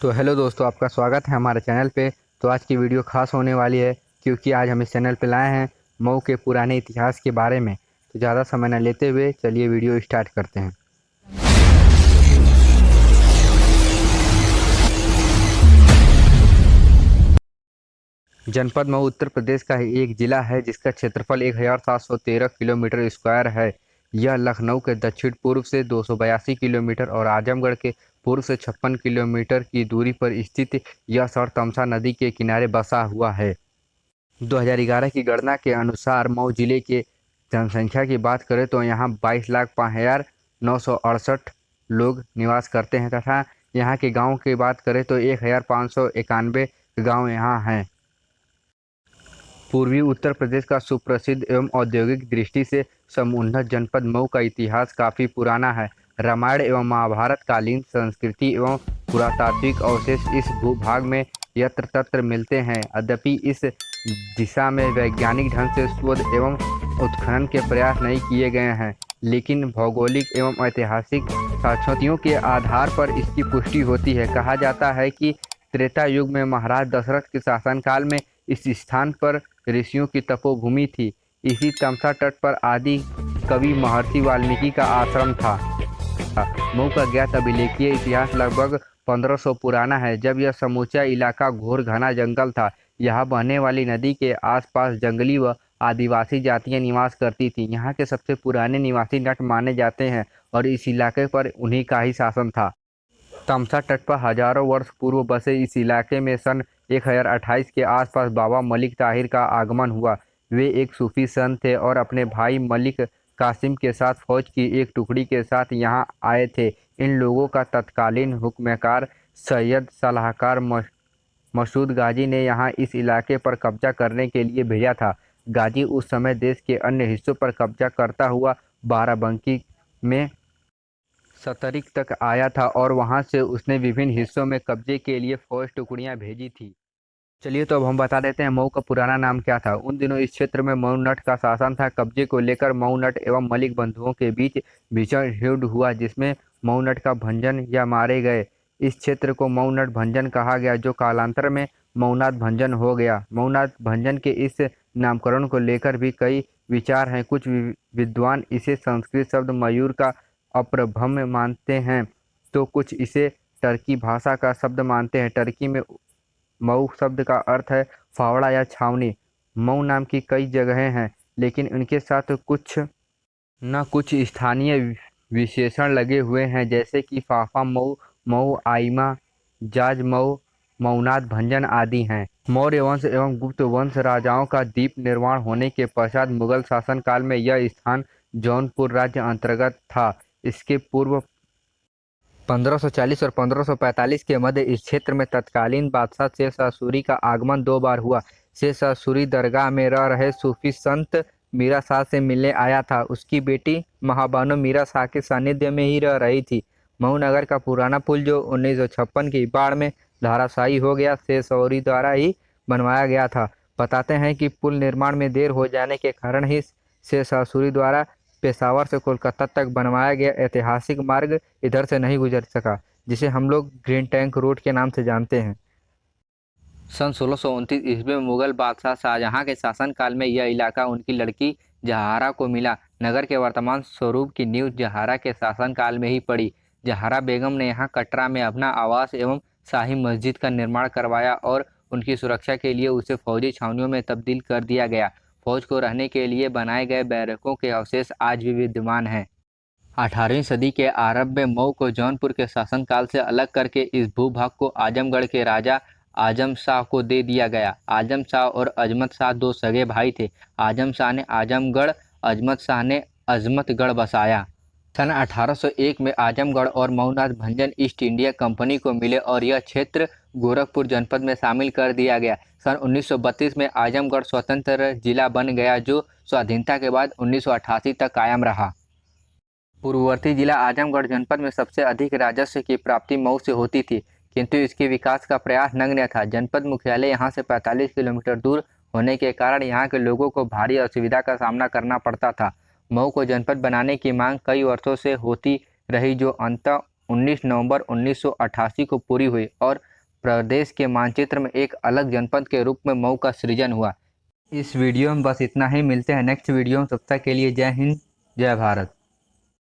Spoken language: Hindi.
तो हेलो दोस्तों, आपका स्वागत है हमारे चैनल पे। तो आज की वीडियो खास होने वाली है क्योंकि आज हम इस चैनल पे लाए हैं मऊ के पुराने इतिहास के बारे में। तो ज़्यादा समय न लेते हुए चलिए वीडियो स्टार्ट करते हैं। जनपद मऊ उत्तर प्रदेश का ही एक जिला है जिसका क्षेत्रफल 1713 किलोमीटर स्क्वायर है। यह लखनऊ के दक्षिण पूर्व से 282 किलोमीटर और आजमगढ़ के पूर्व से 56 किलोमीटर की दूरी पर स्थित यह शहर तमसा नदी के किनारे बसा हुआ है। 2011 की गणना के अनुसार मऊ जिले के जनसंख्या की बात करें तो यहाँ 22,05,968 लोग निवास करते हैं तथा यहाँ के गाँव की बात करें तो 1,591 गाँव यहाँ हैं। पूर्वी उत्तर प्रदेश का सुप्रसिद्ध एवं औद्योगिक दृष्टि से समुन्नत जनपद मऊ का इतिहास काफ़ी पुराना है। रामायण एवं महाभारत कालीन संस्कृति एवं पुरातात्विक अवशेष इस भूभाग में यत्र तत्र मिलते हैं। यद्यपि इस दिशा में वैज्ञानिक ढंग से शोध एवं उत्खनन के प्रयास नहीं किए गए हैं, लेकिन भौगोलिक एवं ऐतिहासिक साक्ष्यों के आधार पर इसकी पुष्टि होती है। कहा जाता है कि त्रेता युग में महाराज दशरथ के शासनकाल में इस स्थान पर ऋषियों की तपोभूमि थी। इसी तमसा तट पर आदि कवि महर्षि वाल्मीकि का आश्रम था। मऊ का ज्ञात अभिलेखीय इतिहास लगभग 1500 पुराना है, जब यह समूचा इलाका घोर घना जंगल था। यहाँ बहने वाली नदी के आसपास जंगली व आदिवासी जातियां निवास करती थीं। यहाँ के सबसे पुराने निवासी नट माने जाते हैं और इस इलाके पर उन्हीं का ही शासन था। तमसा तट पर हजारों वर्ष पूर्व बसे इस इलाके में सन 1028 के आसपास बाबा मलिक ताहिर का आगमन हुआ। वे एक सूफी संत थे और अपने भाई मलिक कासिम के साथ फौज की एक टुकड़ी के साथ यहाँ आए थे। इन लोगों का तत्कालीन हुक्मकार सैयद सलाहकार मसूद गाजी ने यहाँ इस इलाके पर कब्जा करने के लिए भेजा था। गाजी उस समय देश के अन्य हिस्सों पर कब्जा करता हुआ बाराबंकी में सतरिक तक आया था और वहां से उसने विभिन्न हिस्सों में कब्जे के लिए फौज टुकड़ियां भेजी थी। चलिए तो अब हम बता देते हैं मऊ का पुराना नाम क्या था। उन दिनों इस क्षेत्र में मऊ नट का शासन था। कब्जे को लेकर मऊ नट एवं मलिक बंधुओं के बीच भीषण युद्ध हुआ जिसमें मऊ नट का भंजन या मारे गए। इस क्षेत्र को मऊ नट भंजन कहा गया, जो कालांतर में मऊनाथ भंजन हो गया। मऊनाथ भंजन के इस नामकरण को लेकर भी कई विचार हैं। कुछ विद्वान इसे संस्कृत शब्द मयूर का अप्रभम मानते हैं तो कुछ इसे टर्की भाषा का शब्द मानते हैं। टर्की में मऊ शब्द का अर्थ है फावड़ा या छावनी। मऊ नाम की कई जगहें हैं, लेकिन उनके साथ कुछ न कुछ स्थानीय विशेषण लगे हुए हैं, जैसे कि फाफा मऊ, मऊ आइमा, जाज मऊ, मऊनाथ भंजन आदि हैं। मौर्य वंश एवं गुप्त वंश राजाओं का द्वीप निर्माण होने के पश्चात मुगल शासनकाल में यह स्थान जौनपुर राज्य अंतर्गत था। इसके पूर्व 1540 और 1545 के मध्य इस क्षेत्र में तत्कालीन बादशाह शेरशाह सूरी का आगमन 2 बार हुआ। शेरशाह सूरी दरगाह में रह रहे सूफी संत मीरा शाह से मिलने आया था। उसकी बेटी महाबानो मीरा शाह के सानिध्य में ही रह रही थी। मऊ नगर का पुराना पुल जो 1956 की बाढ़ में धराशायी हो गया, शेरशाह सूरी द्वारा ही बनवाया गया था। बताते हैं कि पुल निर्माण में देर हो जाने के कारण ही शेरशाह सूरी द्वारा पेशावर से कोलकाता तक बनवाया गया ऐतिहासिक मार्ग इधर से नहीं गुजर सका, जिसे हम लोग ग्रीन टैंक रोड के नाम से जानते हैं। सन 1629 ईस्वी में मुगल बादशाह शाहजहां के शासनकाल में यह इलाका उनकी लड़की जहारा को मिला। नगर के वर्तमान स्वरूप की नींव जहारा के शासनकाल में ही पड़ी। जहारा बेगम ने यहाँ कटरा में अपना आवास एवं शाही मस्जिद का निर्माण करवाया और उनकी सुरक्षा के लिए उसे फौजी छावनियों में तब्दील कर दिया गया। फौज को रहने के लिए बनाए गए बैरकों के अवशेष आज भी विद्यमान हैं। 18वीं सदी के आरंभ में मऊ को जौनपुर के शासनकाल से अलग करके इस भूभाग को आजमगढ़ के राजा आजम शाह को दे दिया गया। आजम शाह और अजमत शाह 2 सगे भाई थे। आजम शाह ने आजमगढ़, अजमत शाह ने अजमतगढ़ बसाया। सन 1801 में आजमगढ़ और मऊनाथ भंजन ईस्ट इंडिया कंपनी को मिले और यह क्षेत्र गोरखपुर जनपद में शामिल कर दिया गया। सन 1932 में आजमगढ़ स्वतंत्र जिला बन गया, जो स्वाधीनता के बाद 1988 तक कायम रहा। पूर्ववर्ती जिला आजमगढ़ जनपद में सबसे अधिक राजस्व की प्राप्ति मऊ से होती थी, किंतु इसके विकास का प्रयास नगण्य था। जनपद मुख्यालय यहाँ से 45 किलोमीटर दूर होने के कारण यहाँ के लोगों को भारी असुविधा का सामना करना पड़ता था। मऊ को जनपद बनाने की मांग कई वर्षों से होती रही, जो अंततः 19 नवंबर 1988 को पूरी हुई और प्रदेश के मानचित्र में एक अलग जनपद के रूप में मऊ का सृजन हुआ। इस वीडियो में बस इतना ही। मिलते हैं नेक्स्ट वीडियो में, तब तक के लिए जय हिंद, जय भारत।